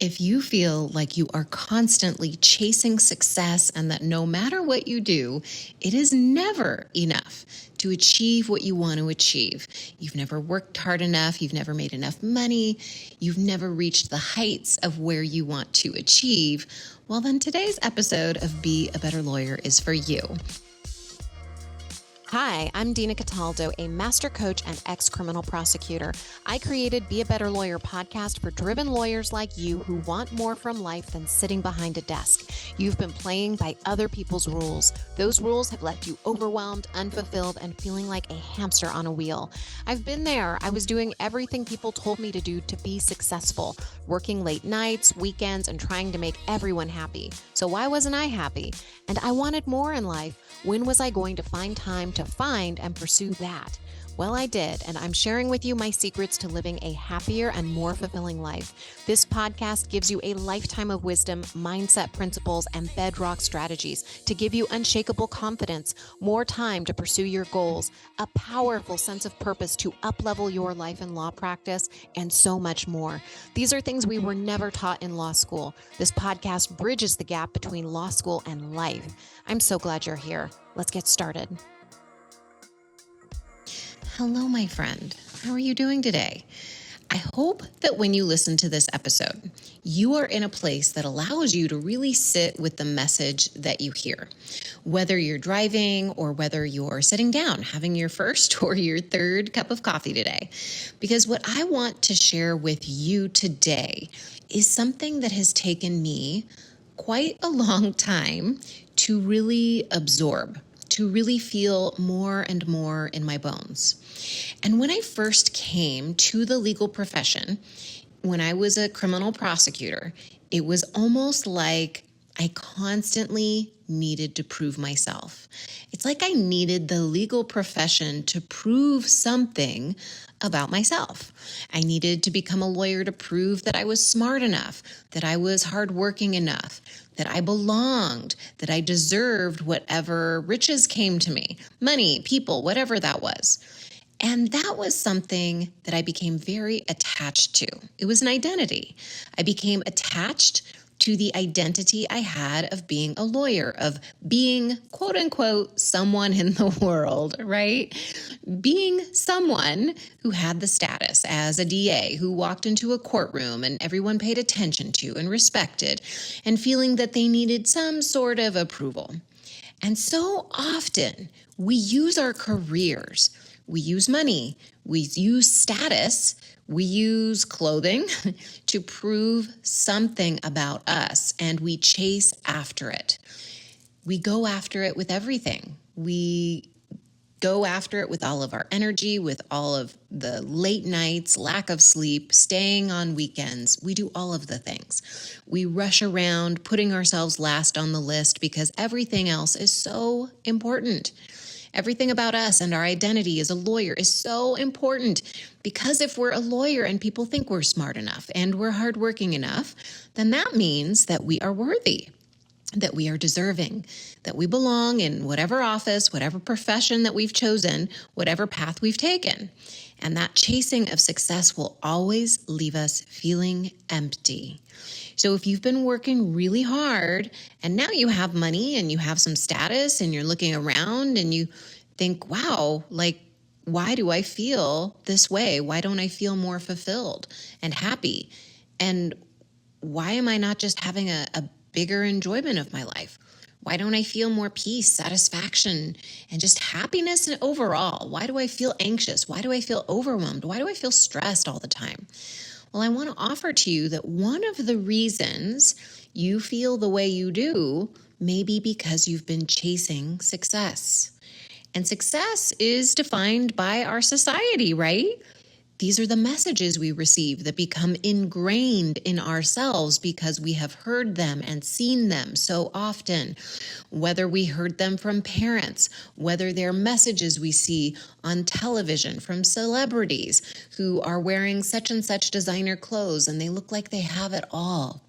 If you feel like you are constantly chasing success and that no matter what you do, it is never enough to achieve what you want to achieve. You've never worked hard enough. You've never made enough money. You've never reached the heights of where you want to achieve. Well, then today's episode of Be a Better Lawyer is for you. Hi, I'm Dina Cataldo, a master coach and ex-criminal prosecutor. I created Be a Better Lawyer podcast for driven lawyers like you who want more from life than sitting behind a desk. You've been playing by other people's rules. Those rules have left you overwhelmed, unfulfilled, and feeling like a hamster on a wheel. I've been there. I was doing everything people told me to do to be successful, working late nights, weekends, and trying to make everyone happy. So why wasn't I happy? And I wanted more in life. When was I going to find time to find and pursue that? Well, I did, and I'm sharing with you my secrets to living a happier and more fulfilling life. This podcast gives you a lifetime of wisdom, mindset principles, and bedrock strategies to give you unshakable confidence, more time to pursue your goals, a powerful sense of purpose to up-level your life and law practice, and so much more. These are things we were never taught in law school. This podcast bridges the gap between law school and life. I'm so glad you're here. Let's get started. Hello, my friend. How are you doing today? I hope that when you listen to this episode, you are in a place that allows you to really sit with the message that you hear, whether you're driving or whether you're sitting down, having your first or your third cup of coffee today. Because what I want to share with you today is something that has taken me quite a long time to really absorb, to really feel more and more in my bones. And when I first came to the legal profession, when I was a criminal prosecutor, it was almost like I constantly needed to prove myself. It's like I needed the legal profession to prove something about myself. I needed to become a lawyer to prove that I was smart enough, that I was hardworking enough, that I belonged, that I deserved whatever riches came to me, money, people, whatever that was. And that was something that I became very attached to. It was an identity. I became attached to the identity I had of being a lawyer, of being, quote unquote, someone in the world, right? Being someone who had the status as a DA, who walked into a courtroom and everyone paid attention to and respected, and feeling that they needed some sort of approval. And so often we use our careers, we use money, we use status, we use clothing to prove something about us, and we chase after it. We go after it with everything. We go after it with all of our energy, with all of the late nights, lack of sleep, staying on weekends. We do all of the things. We rush around, putting ourselves last on the list because everything else is so important. Everything about us and our identity as a lawyer is so important because if we're a lawyer and people think we're smart enough and we're hardworking enough, then that means that we are worthy, that we are deserving, that we belong in whatever office, whatever profession that we've chosen, whatever path we've taken. And that chasing of success will always leave us feeling empty. So if you've been working really hard and now you have money and you have some status and you're looking around and you think, wow, like, why do I feel this way? Why don't I feel more fulfilled and happy? And why am I not just having a bigger enjoyment of my life? Why don't I feel more peace, satisfaction, and just happiness and overall? Why do I feel anxious? Why do I feel overwhelmed? Why do I feel stressed all the time? Well, I want to offer to you that one of the reasons you feel the way you do may be because you've been chasing success. And success is defined by our society, right? These are the messages we receive that become ingrained in ourselves because we have heard them and seen them so often, whether we heard them from parents, whether they're messages we see on television from celebrities who are wearing such and such designer clothes and they look like they have it all.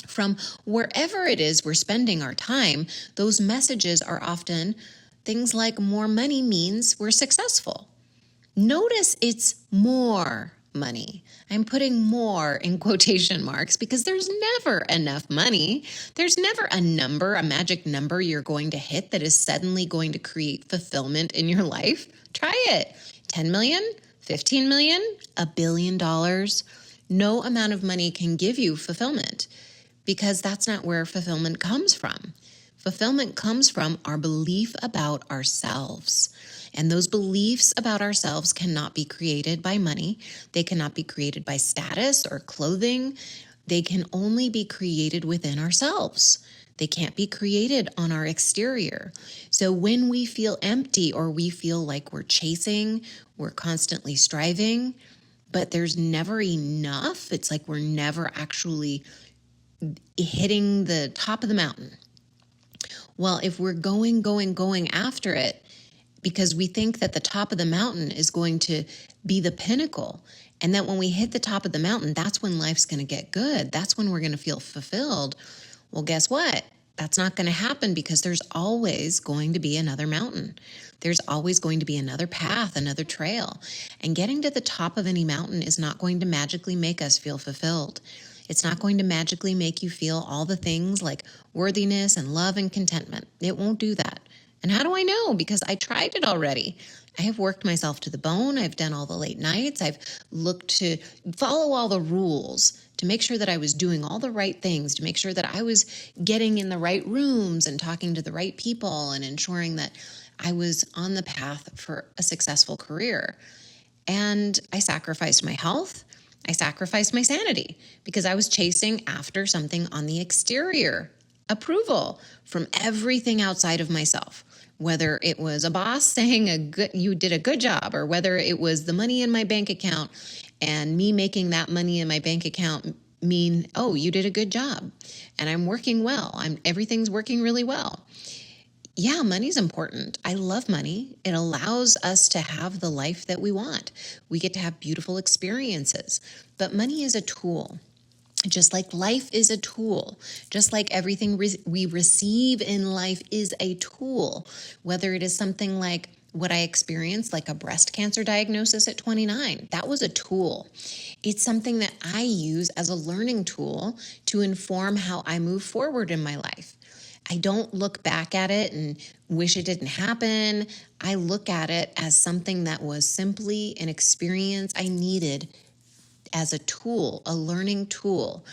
From wherever it is we're spending our time, those messages are often things like more money means we're successful. Notice it's more money. I'm putting more in quotation marks because there's never enough money. There's never a number, a magic number you're going to hit that is suddenly going to create fulfillment in your life. Try it. 10 million, 15 million, $1 billion. No amount of money can give you fulfillment because that's not where fulfillment comes from. Fulfillment comes from our belief about ourselves. And those beliefs about ourselves cannot be created by money. They cannot be created by status or clothing. They can only be created within ourselves. They can't be created on our exterior. So when we feel empty or we feel like we're chasing, we're constantly striving, but there's never enough, it's like we're never actually hitting the top of the mountain. Well, if we're going after it, because we think that the top of the mountain is going to be the pinnacle. And that when we hit the top of the mountain, that's when life's going to get good. That's when we're going to feel fulfilled. Well, guess what? That's not going to happen because there's always going to be another mountain. There's always going to be another path, another trail. And getting to the top of any mountain is not going to magically make us feel fulfilled. It's not going to magically make you feel all the things like worthiness and love and contentment. It won't do that. And how do I know? Because I tried it already. I have worked myself to the bone. I've done all the late nights. I've looked to follow all the rules to make sure that I was doing all the right things, to make sure that I was getting in the right rooms and talking to the right people and ensuring that I was on the path for a successful career. And I sacrificed my health. I sacrificed my sanity because I was chasing after something on the exterior, approval from everything outside of myself. Whether it was a boss saying you did a good job, or whether it was the money in my bank account and me making that money in my bank account mean, oh, you did a good job and I'm working well. Everything's working really well. Yeah, money's important. I love money. It allows us to have the life that we want. We get to have beautiful experiences, but money is a tool. Just like life is a tool, just like everything we receive in life is a tool, whether it is something like what I experienced, like a breast cancer diagnosis at 29, that was a tool. It's something that I use as a learning tool to inform how I move forward in my life. I don't look back at it and wish it didn't happen. I look at it as something that was simply an experience I needed as a tool, a learning tool.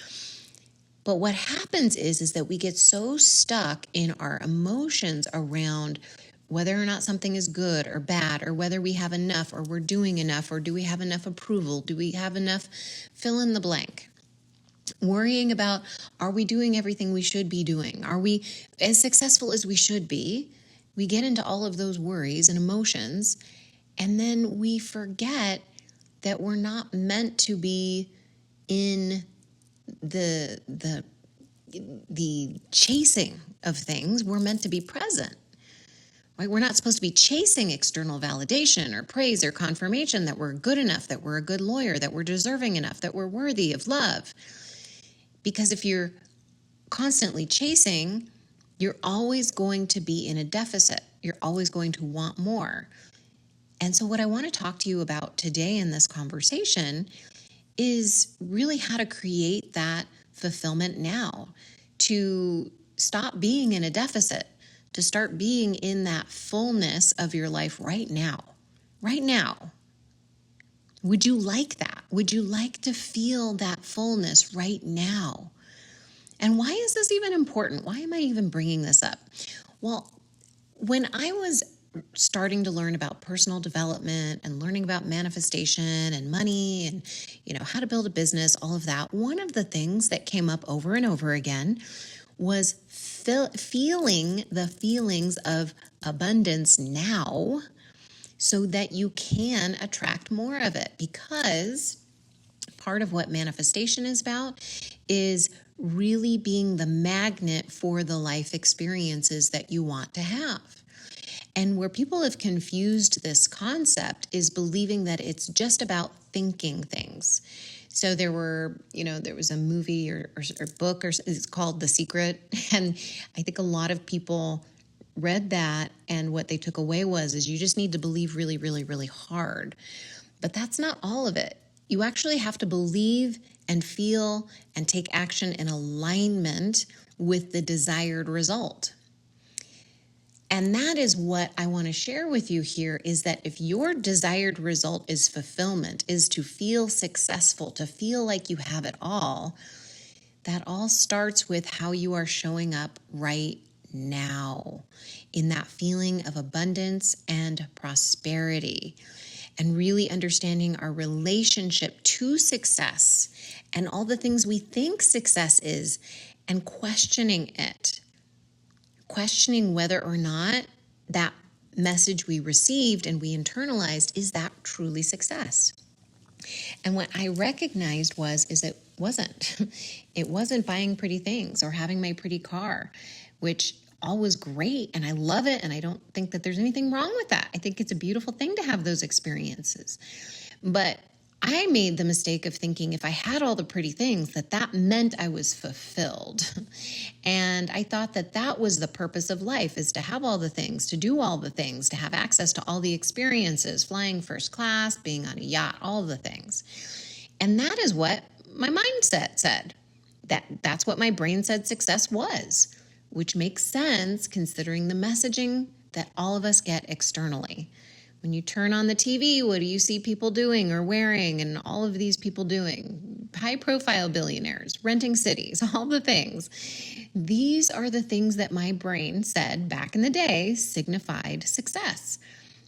But what happens is that we get so stuck in our emotions around whether or not something is good or bad, or whether we have enough, or we're doing enough, or do we have enough approval? Do we have enough fill in the blank? Worrying about, are we doing everything we should be doing? Are we as successful as we should be? We get into all of those worries and emotions, and then we forget that we're not meant to be in the chasing of things. We're meant to be present. Right? We're not supposed to be chasing external validation or praise or confirmation that we're good enough, that we're a good lawyer, that we're deserving enough, that we're worthy of love. Because if you're constantly chasing, you're always going to be in a deficit. You're always going to want more. And so what I want to talk to you about today in this conversation is really how to create that fulfillment now, to stop being in a deficit, to start being in that fullness of your life right now. Right now. Would you like that? Would you like to feel that fullness right now? And why is this even important? Why am I even bringing this up? Well, when I was starting to learn about personal development and learning about manifestation and money and, how to build a business, all of that, one of the things that came up over and over again was feeling the feelings of abundance now so that you can attract more of it. Because part of what manifestation is about is really being the magnet for the life experiences that you want to have. And where people have confused this concept is believing that it's just about thinking things. So there was a movie or book, or it's called The Secret. And I think a lot of people read that, and what they took away is you just need to believe really, really, really hard. But that's not all of it. You actually have to believe and feel and take action in alignment with the desired result. And that is what I want to share with you here, is that if your desired result is fulfillment, is to feel successful, to feel like you have it all, that all starts with how you are showing up right now in that feeling of abundance and prosperity, and really understanding our relationship to success and all the things we think success is, and questioning it. Questioning whether or not that message we received and we internalized, is that truly success? And what I recognized is it wasn't. It wasn't buying pretty things or having my pretty car, which all was great and I love it. And I don't think that there's anything wrong with that. I think it's a beautiful thing to have those experiences. But I made the mistake of thinking if I had all the pretty things, that meant I was fulfilled. And I thought that was the purpose of life, is to have all the things, to do all the things, to have access to all the experiences, flying first class, being on a yacht, all the things. And that is what my mindset said. That's what my brain said success was, which makes sense considering the messaging that all of us get externally. When you turn on the TV, what do you see people doing or wearing, and all of these people doing? High-profile billionaires, renting cities, all the things. These are the things that my brain said back in the day signified success.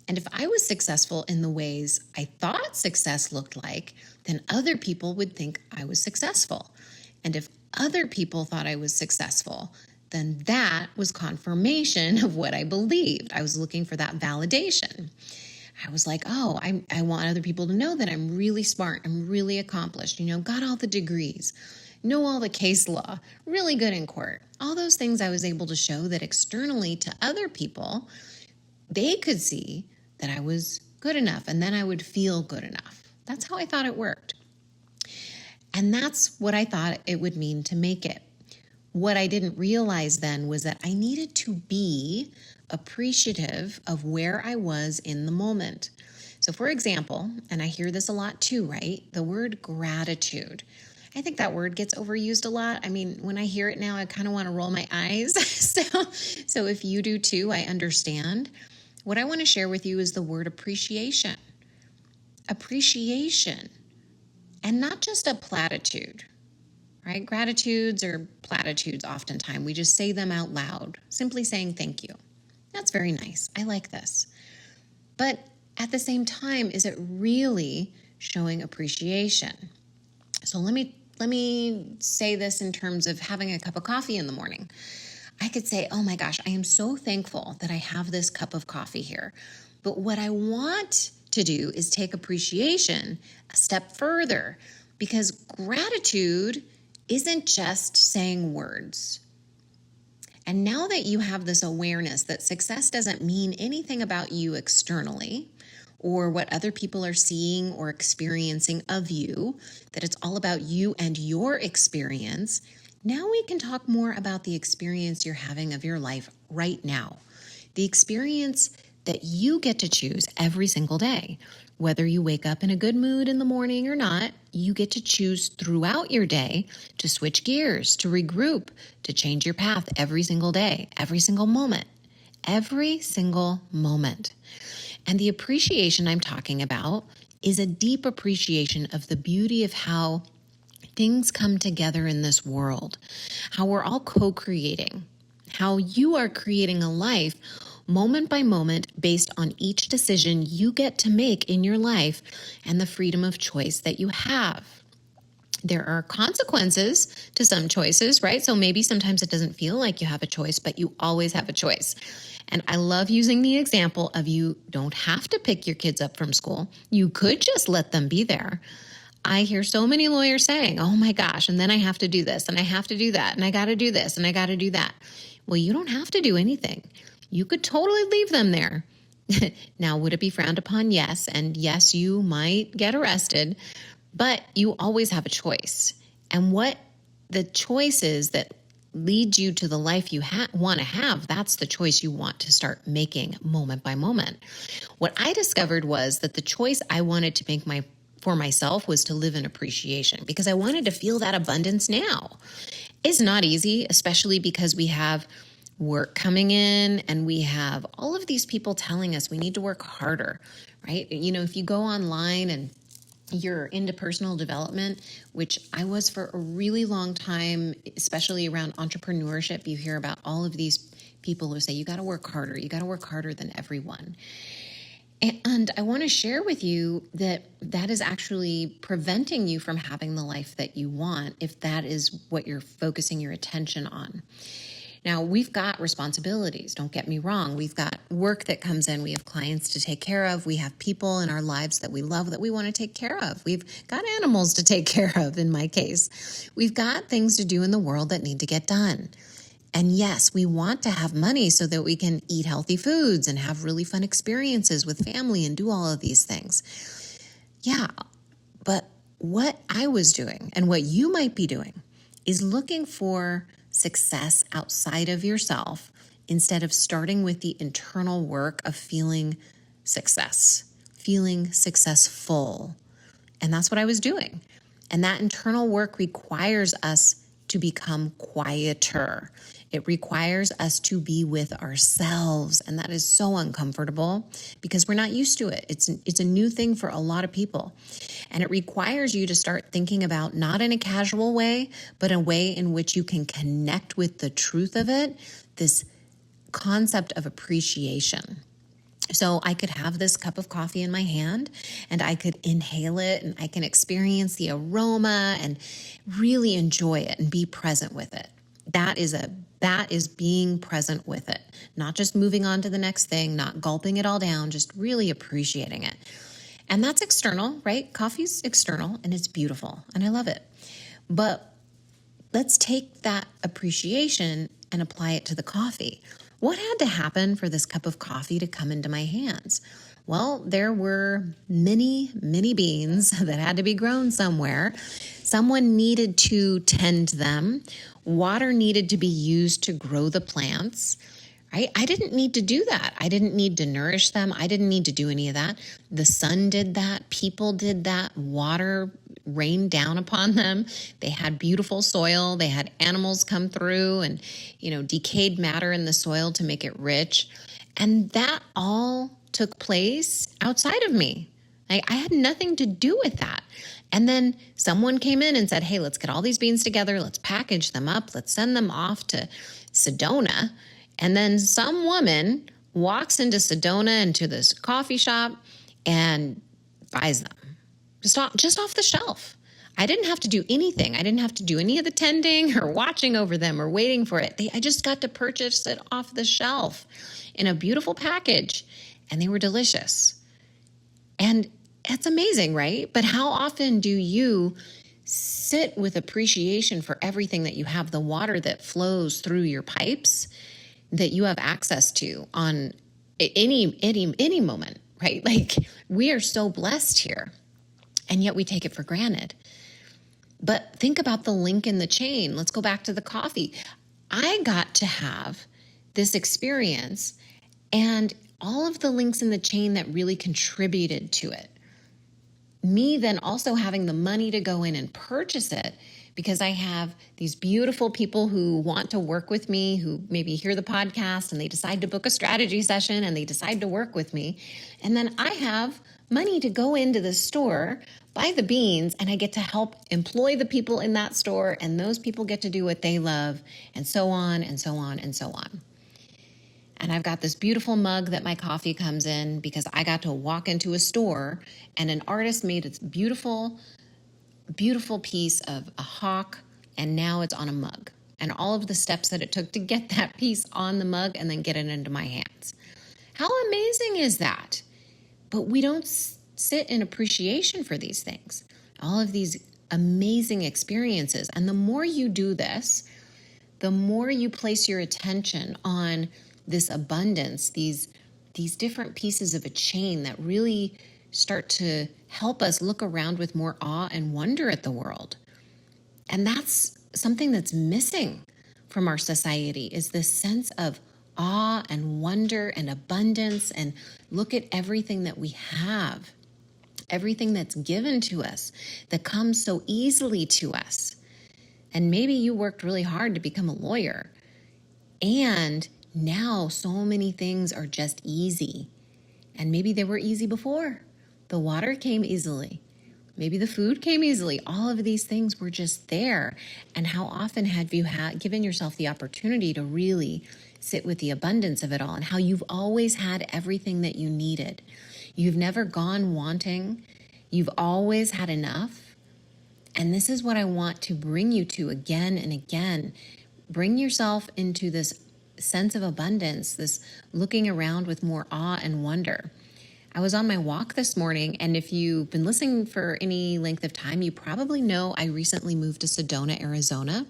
And if I was successful in the ways I thought success looked like, then other people would think I was successful. And if other people thought I was successful, then that was confirmation of what I believed. I was looking for that validation. I was like, oh, I want other people to know that I'm really smart, I'm really accomplished, got all the degrees, know all the case law, really good in court. All those things I was able to show that externally to other people, they could see that I was good enough, and then I would feel good enough. That's how I thought it worked. And that's what I thought it would mean to make it. What I didn't realize then was that I needed to be appreciative of where I was in the moment. So for example, and I hear this a lot too, right? The word gratitude. I think that word gets overused a lot. I mean, when I hear it now, I kind of want to roll my eyes. So if you do too, I understand. What I want to share with you is the word appreciation. Appreciation. And not just a platitude. Right? Gratitudes are platitudes oftentimes. We just say them out loud, simply saying thank you. That's very nice. I like this. But at the same time, is it really showing appreciation? So let me say this in terms of having a cup of coffee in the morning. I could say, oh my gosh, I am so thankful that I have this cup of coffee here. But what I want to do is take appreciation a step further, because gratitude isn't just saying words. And now that you have this awareness that success doesn't mean anything about you externally or what other people are seeing or experiencing of you, that it's all about you and your experience, now we can talk more about the experience you're having of your life right now. The experience that you get to choose every single day. Whether you wake up in a good mood in the morning or not, you get to choose throughout your day to switch gears, to regroup, to change your path every single day, every single moment, every single moment. And the appreciation I'm talking about is a deep appreciation of the beauty of how things come together in this world, how we're all co-creating, how you are creating a life moment by moment based on each decision you get to make in your life and the freedom of choice that you have. There are consequences to some choices, right? So maybe sometimes it doesn't feel like you have a choice, but you always have a choice. And I love using the example of you don't have to pick your kids up from school. You could just let them be there. I hear so many lawyers saying, oh my gosh, and then I have to do this and I have to do that and I got to do this and I got to do that. Well, you don't have to do anything. You could totally leave them there. Now, would it be frowned upon? Yes. And yes, you might get arrested, but you always have a choice. And what the choice is that leads you to the life you want to have, that's the choice you want to start making moment by moment. What I discovered was that the choice I wanted to make my for myself was to live in appreciation because I wanted to feel that abundance now. It's not easy, especially because we have work coming in and we have all of these people telling us we need to work harder, right? If you go online and you're into personal development, which I was for a really long time, especially around entrepreneurship, you hear about all of these people who say, you got to work harder. You got to work harder than everyone. And I want to share with you that is actually preventing you from having the life that you want if that is what you're focusing your attention on. Now, we've got responsibilities, don't get me wrong. We've got work that comes in. We have clients to take care of. We have people in our lives that we love that we want to take care of. We've got animals to take care of, in my case. We've got things to do in the world that need to get done. And yes, we want to have money so that we can eat healthy foods and have really fun experiences with family and do all of these things. Yeah, but what I was doing and what you might be doing is looking for success outside of yourself instead of starting with the internal work of feeling successful. And that's what I was doing. And that internal work requires us to become quieter. It requires us to be with ourselves. And that is so uncomfortable because we're not used to it. It's a new thing for a lot of people. And it requires you to start thinking about, not in a casual way, but a way in which you can connect with the truth of it, this concept of appreciation. So I could have this cup of coffee in my hand and I could inhale it and I can experience the aroma and really enjoy it and be present with it. That is being present with it, not just moving on to the next thing, not gulping it all down, just really appreciating it. And that's external, right? Coffee's external and it's beautiful and I love it. But let's take that appreciation and apply it to the coffee. What had to happen for this cup of coffee to come into my hands? Well, there were many, many beans that had to be grown somewhere. Someone needed to tend them. Water needed to be used to grow the plants, right? I didn't need to do that. I didn't need to nourish them. I didn't need to do any of that. The sun did that. People did that. Water rained down upon them. They had beautiful soil. They had animals come through and, decayed matter in the soil to make it rich. And that all took place outside of me. I had nothing to do with that. And then someone came in and said, hey, let's get all these beans together. Let's package them up. Let's send them off to Sedona. And then some woman walks into Sedona, into this coffee shop, and buys them just off the shelf. I didn't have to do anything. I didn't have to do any of the tending or watching over them or waiting for it. I just got to purchase it off the shelf in a beautiful package, and they were delicious. And it's amazing, right? But how often do you sit with appreciation for everything that you have, the water that flows through your pipes that you have access to on any moment, right? Like, we are so blessed here, and yet we take it for granted. But think about the link in the chain. Let's go back to the coffee. I got to have this experience and all of the links in the chain that really contributed to it. Me then also having the money to go in and purchase it because I have these beautiful people who want to work with me, who maybe hear the podcast and they decide to book a strategy session and they decide to work with me. And then I have money to go into the store, buy the beans, and I get to help employ the people in that store, and those people get to do what they love, and so on and so on and so on. And I've got this beautiful mug that my coffee comes in because I got to walk into a store and an artist made this beautiful, beautiful piece of a hawk, and now it's on a mug. And all of the steps that it took to get that piece on the mug and then get it into my hands. How amazing is that? But we don't sit in appreciation for these things, all of these amazing experiences. And the more you do this, the more you place your attention on this abundance, these different pieces of a chain that really start to help us look around with more awe and wonder at the world. And that's something that's missing from our society, is this sense of awe and wonder and abundance, and look at everything that we have. everything that's given to us, that comes so easily to us. And maybe you worked really hard to become a lawyer. And now so many things are just easy. And maybe they were easy before. The water came easily. Maybe the food came easily. All of these things were just there. And how often have you given yourself the opportunity to really sit with the abundance of it all, and how you've always had everything that you needed. You've never gone wanting. You've always had enough. And this is what I want to bring you to again and again. Bring yourself into this sense of abundance, this looking around with more awe and wonder. I was on my walk this morning, and if you've been listening for any length of time, you probably know I recently moved to Sedona, Arizona.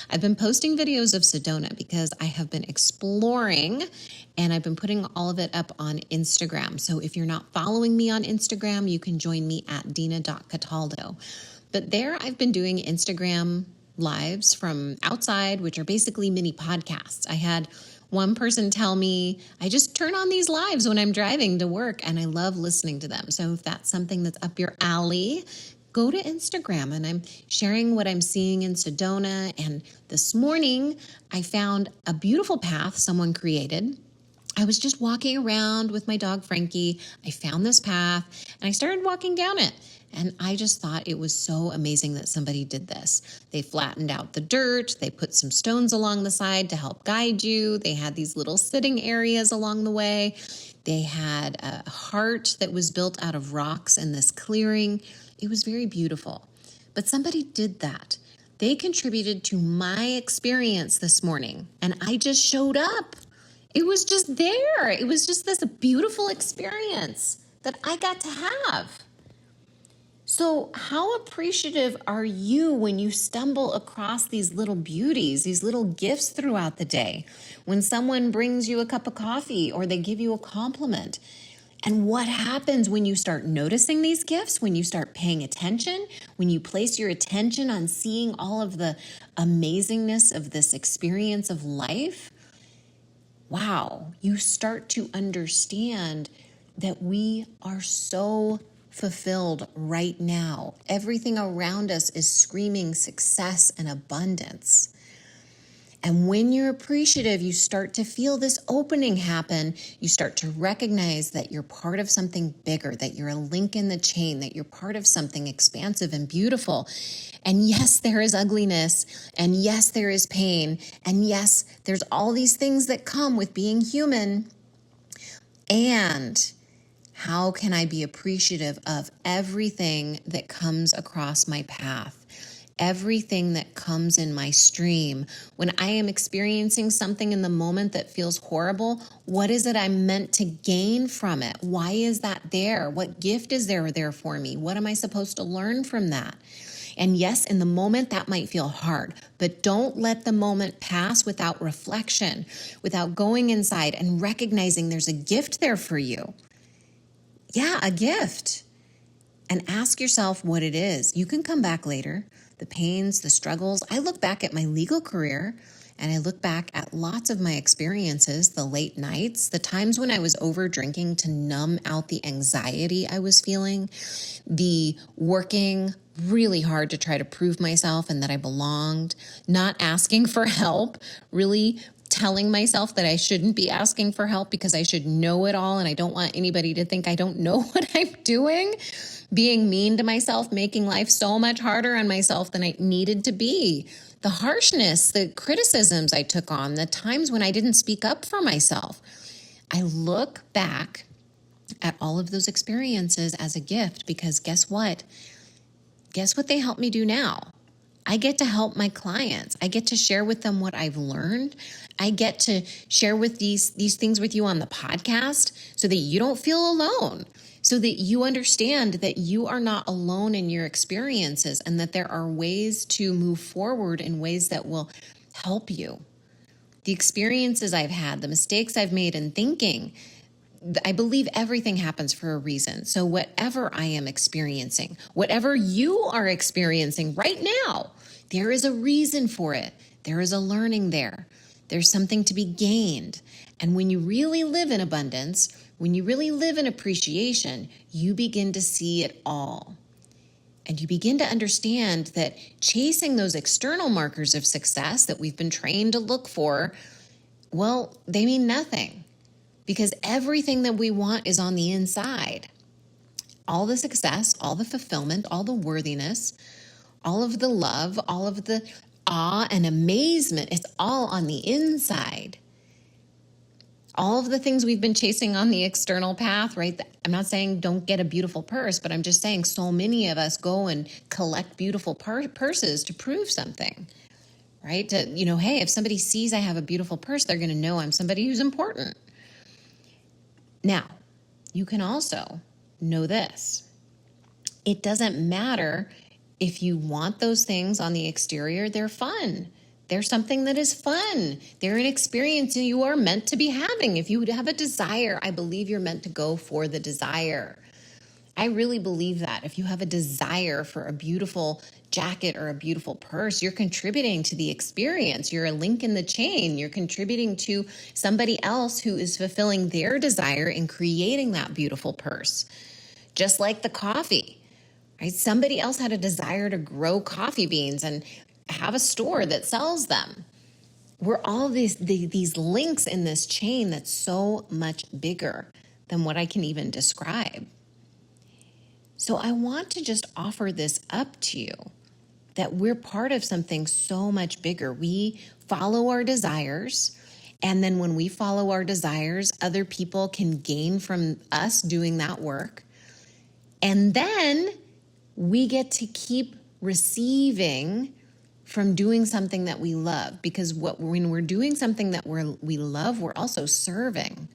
I've been posting videos of Sedona because I have been exploring, and I've been putting all of it up on Instagram. So if you're not following me on Instagram, you can join me at Dina.Cataldo. But there I've been doing Instagram lives from outside, which are basically mini podcasts. I had one person tell me, I just turn on these lives when I'm driving to work, and I love listening to them. So if that's something that's up your alley, go to Instagram, and I'm sharing what I'm seeing in Sedona. And this morning, I found a beautiful path someone created. I was just walking around with my dog, Frankie. I found this path, and I started walking down it. And I just thought it was so amazing that somebody did this. They flattened out the dirt. They put some stones along the side to help guide you. They had these little sitting areas along the way. They had a heart that was built out of rocks in this clearing. It was very beautiful. But somebody did that. They contributed to my experience this morning, and I just showed up. It was just there. It was just this beautiful experience that I got to have. So how appreciative are you when you stumble across these little beauties, these little gifts throughout the day? When someone brings you a cup of coffee or they give you a compliment? And what happens when you start noticing these gifts, when you start paying attention, when you place your attention on seeing all of the amazingness of this experience of life? Wow, you start to understand that we are so fulfilled right now. Everything around us is screaming success and abundance. And when you're appreciative, you start to feel this opening happen. You start to recognize that you're part of something bigger, that you're a link in the chain, that you're part of something expansive and beautiful. And yes, there is ugliness. And yes, there is pain. And yes, there's all these things that come with being human. And how can I be appreciative of everything that comes across my path? Everything that comes in my stream. When I am experiencing something in the moment that feels horrible, what is it I'm meant to gain from it? Why is that there? What gift is there for me? What am I supposed to learn from that? And yes, in the moment that might feel hard, but don't let the moment pass without reflection, without going inside and recognizing there's a gift there for you. Yeah, a gift. And ask yourself what it is. You can come back later. The pains, the struggles. I look back at my legal career, and I look back at lots of my experiences, the late nights, the times when I was over drinking to numb out the anxiety I was feeling, the working really hard to try to prove myself and that I belonged, not asking for help, really telling myself that I shouldn't be asking for help because I should know it all and I don't want anybody to think I don't know what I'm doing, being mean to myself, making life so much harder on myself than I needed to be, the harshness, the criticisms I took on, the times when I didn't speak up for myself. I look back at all of those experiences as a gift because guess what? Guess what they help me do now? I get to help my clients. I get to share with them what I've learned. I get to share with these things with you on the podcast so that you don't feel alone, so that you understand that you are not alone in your experiences and that there are ways to move forward in ways that will help you. The experiences I've had, the mistakes I've made in thinking, I believe everything happens for a reason. So whatever I am experiencing, whatever you are experiencing right now, there is a reason for it. There is a learning there. There's something to be gained. And when you really live in abundance, When you really live in appreciation, you begin to see it all. And you begin to understand that chasing those external markers of success that we've been trained to look for, well, they mean nothing, because everything that we want is on the inside. All the success, all the fulfillment, all the worthiness, all of the love, all of the awe and amazement, it's all on the inside. All of the things we've been chasing on the external path, right? I'm not saying don't get a beautiful purse, but I'm just saying so many of us go and collect beautiful purses to prove something, right? Hey, if somebody sees I have a beautiful purse, they're going to know I'm somebody who's important. Now, you can also know this. It doesn't matter if you want those things on the exterior, they're fun. They're something that is fun. They're an experience you are meant to be having. If you have a desire, I believe you're meant to go for the desire. I really believe that. If you have a desire for a beautiful jacket or a beautiful purse, you're contributing to the experience. You're a link in the chain. You're contributing to somebody else who is fulfilling their desire in creating that beautiful purse. Just like the coffee, right? Somebody else had a desire to grow coffee beans and have a store that sells them. We're all these links in this chain that's so much bigger than what I can even describe. So I want to just offer this up to you, that we're part of something so much bigger. We follow our desires, and then when we follow our desires, other people can gain from us doing that work. And then we get to keep receiving from doing something that we love, because when we're doing something that we love, we're also serving.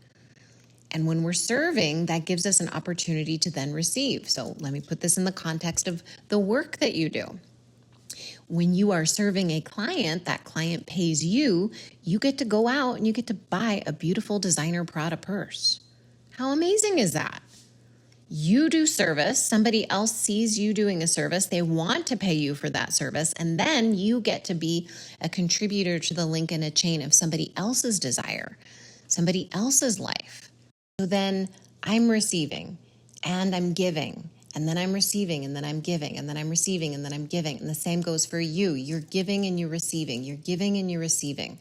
And when we're serving, that gives us an opportunity to then receive. So let me put this in the context of the work that you do. When you are serving a client, that client pays you, you get to go out and you get to buy a beautiful designer Prada purse. How amazing is that? You do service, somebody else sees you doing a service, they want to pay you for that service, and then you get to be a contributor to the link in a chain of somebody else's desire, somebody else's life. So then I'm receiving and I'm giving, and then I'm receiving and then I'm giving, and then I'm receiving and then I'm giving. And the same goes for you. You're giving and you're receiving. You're giving and you're receiving.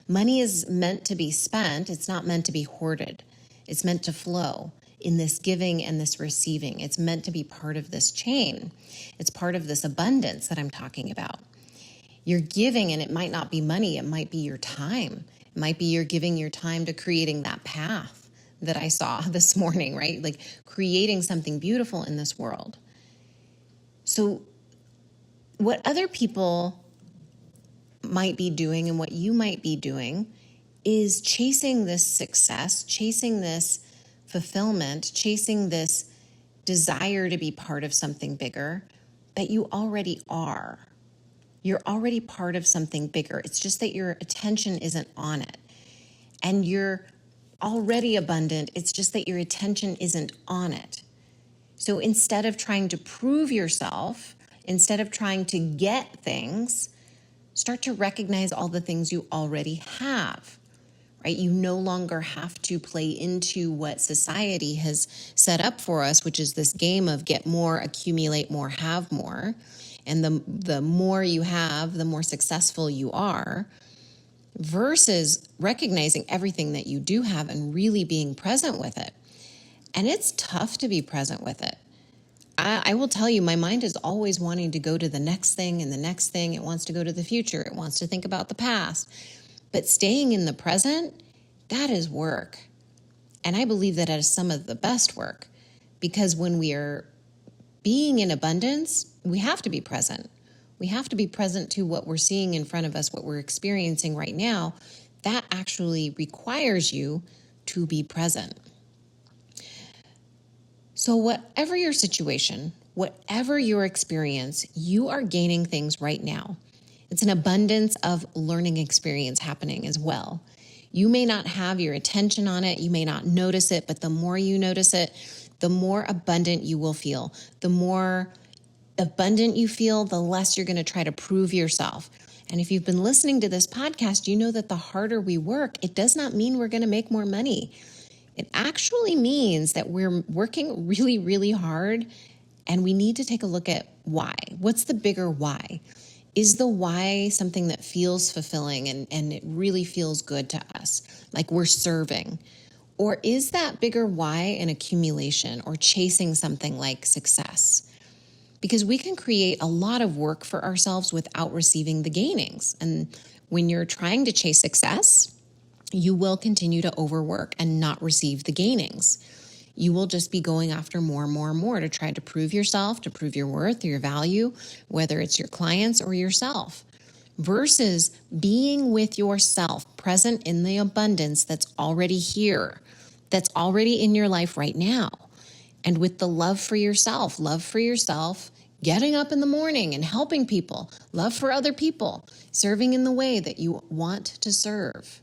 Money is meant to be spent. It's not meant to be hoarded. It's meant to flow in this giving and this receiving. It's meant to be part of this chain. It's part of this abundance that I'm talking about. You're giving, and it might not be money. It might be your time. It might be you're giving your time to creating that path that I saw this morning, right? Like creating something beautiful in this world. So what other people might be doing and what you might be doing is chasing this success, chasing this fulfillment, chasing this desire to be part of something bigger that you already are. You're already part of something bigger. It's just that your attention isn't on it. And you're already abundant. It's just that your attention isn't on it. So instead of trying to prove yourself, instead of trying to get things, start to recognize all the things you already have. Right? You no longer have to play into what society has set up for us, which is this game of get more, accumulate more, have more. And the more you have, the more successful you are, versus recognizing everything that you do have and really being present with it. And it's tough to be present with it. I will tell you, my mind is always wanting to go to the next thing and the next thing. It wants to go to the future. It wants to think about the past. But staying in the present, that is work. And I believe that is some of the best work, because when we are being in abundance, we have to be present. We have to be present to what we're seeing in front of us, what we're experiencing right now. That actually requires you to be present. So whatever your situation, whatever your experience, you are gaining things right now. It's an abundance of learning experience happening as well. You may not have your attention on it. You may not notice it, but the more you notice it, the more abundant you will feel. The more abundant you feel, the less you're going to try to prove yourself. And if you've been listening to this podcast, you know that the harder we work, it does not mean we're going to make more money. It actually means that we're working really, really hard, and we need to take a look at why. What's the bigger why? Is the why something that feels fulfilling and it really feels good to us, like we're serving? Or is that bigger why an accumulation or chasing something like success? Because we can create a lot of work for ourselves without receiving the gainings. And when you're trying to chase success, you will continue to overwork and not receive the gainings. You will just be going after more and more and more to try to prove yourself, to prove your worth or your value, whether it's your clients or yourself, versus being with yourself, present in the abundance that's already here, that's already in your life right now. And with the love for yourself, getting up in the morning and helping people, love for other people, serving in the way that you want to serve.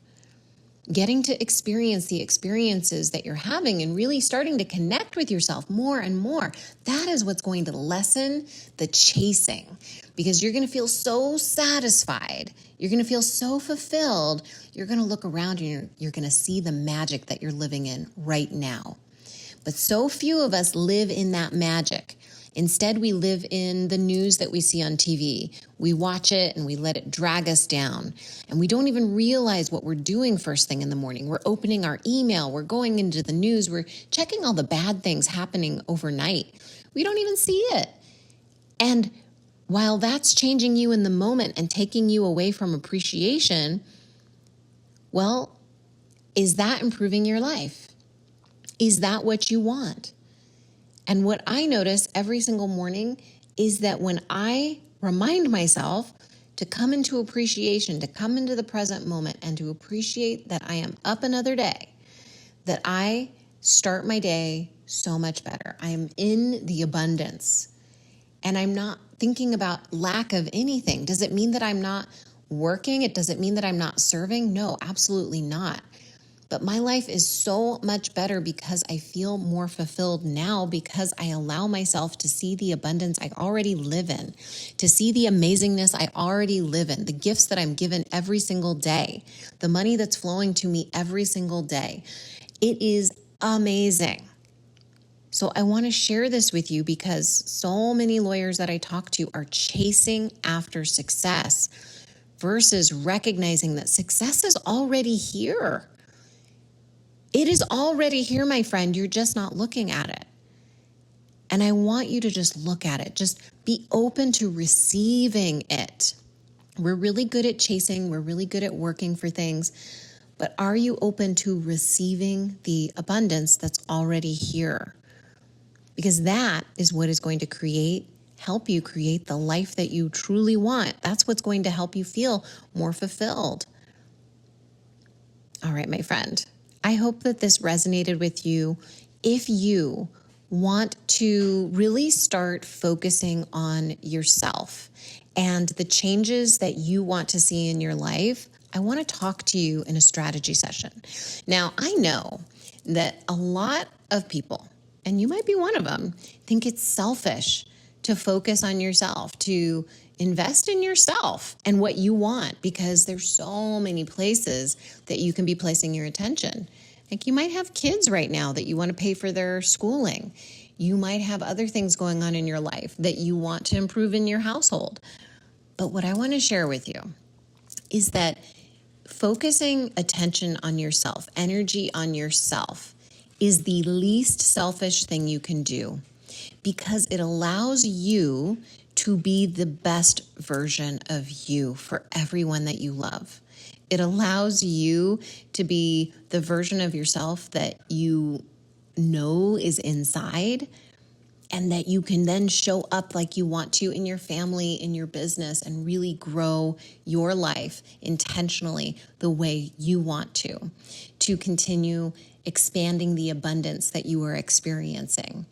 Getting to experience the experiences that you're having and really starting to connect with yourself more and more. That is what's going to lessen the chasing, because you're going to feel so satisfied. You're going to feel so fulfilled. You're going to look around and you're going to see the magic that you're living in right now. But so few of us live in that magic. Instead, we live in the news that we see on TV. We watch it and we let it drag us down. And we don't even realize what we're doing first thing in the morning. We're opening our email. We're going into the news. We're checking all the bad things happening overnight. We don't even see it. And while that's changing you in the moment and taking you away from appreciation, well, is that improving your life? Is that what you want? And what I notice every single morning is that when I remind myself to come into appreciation, to come into the present moment, and to appreciate that I am up another day, that I start my day so much better. I am in the abundance, and I'm not thinking about lack of anything. Does it mean that I'm not working? Does it mean that I'm not serving? No, absolutely not. But my life is so much better because I feel more fulfilled now, because I allow myself to see the abundance I already live in, to see the amazingness I already live in, the gifts that I'm given every single day, the money that's flowing to me every single day. It is amazing. So I want to share this with you because so many lawyers that I talk to are chasing after success versus recognizing that success is already here. It is already here, my friend. You're just not looking at it. And I want you to just look at it. Just be open to receiving it. We're really good at chasing. We're really good at working for things. But are you open to receiving the abundance that's already here? Because that is what is going to help you create the life that you truly want. That's what's going to help you feel more fulfilled. All right, my friend. I hope that this resonated with you. If you want to really start focusing on yourself and the changes that you want to see in your life, I want to talk to you in a strategy session. Now, I know that a lot of people, and you might be one of them, think it's selfish to focus on yourself, to invest in yourself and what you want, because there's so many places that you can be placing your attention. Like you might have kids right now that you want to pay for their schooling. You might have other things going on in your life that you want to improve in your household. But what I want to share with you is that focusing attention on yourself, energy on yourself, is the least selfish thing you can do, because it allows you to be the best version of you for everyone that you love. It allows you to be the version of yourself that you know is inside, and that you can then show up like you want to in your family, in your business, and really grow your life intentionally the way you want to continue expanding the abundance that you are experiencing.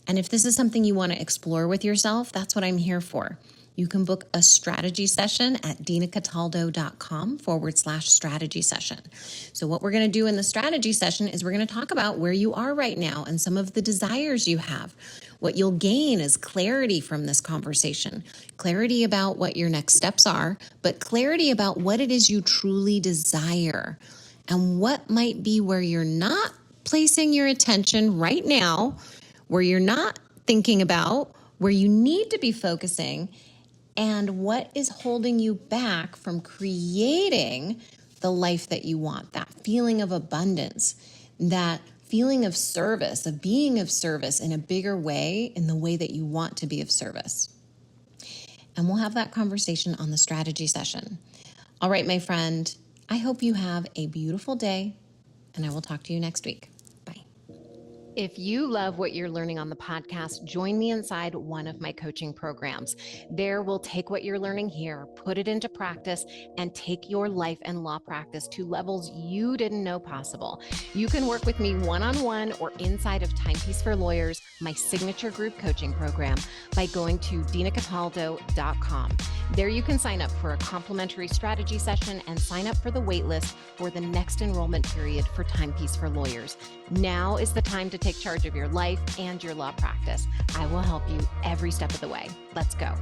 And if this is something you want to explore with yourself, that's what I'm here for. You can book a strategy session at dinacataldo.com/strategy session. So what we're going to do in the strategy session is we're going to talk about where you are right now and some of the desires you have. What you'll gain is clarity from this conversation, clarity about what your next steps are, but clarity about what it is you truly desire and what might be where you're not placing your attention right now where you're not thinking about, where you need to be focusing, and what is holding you back from creating the life that you want, that feeling of abundance, that feeling of service, of being of service in a bigger way, in the way that you want to be of service. And we'll have that conversation on the strategy session. All right, my friend, I hope you have a beautiful day, and I will talk to you next week. Bye. If you love what you're learning on the podcast, join me inside one of my coaching programs. There, we'll take what you're learning here, put it into practice, and take your life and law practice to levels you didn't know possible. You can work with me one-on-one or inside of Timepiece for Lawyers, my signature group coaching program, by going to dinacataldo.com. There you can sign up for a complimentary strategy session and sign up for the waitlist for the next enrollment period for Timepiece for Lawyers. Now is the time to take charge of your life and your law practice. I will help you every step of the way. Let's go.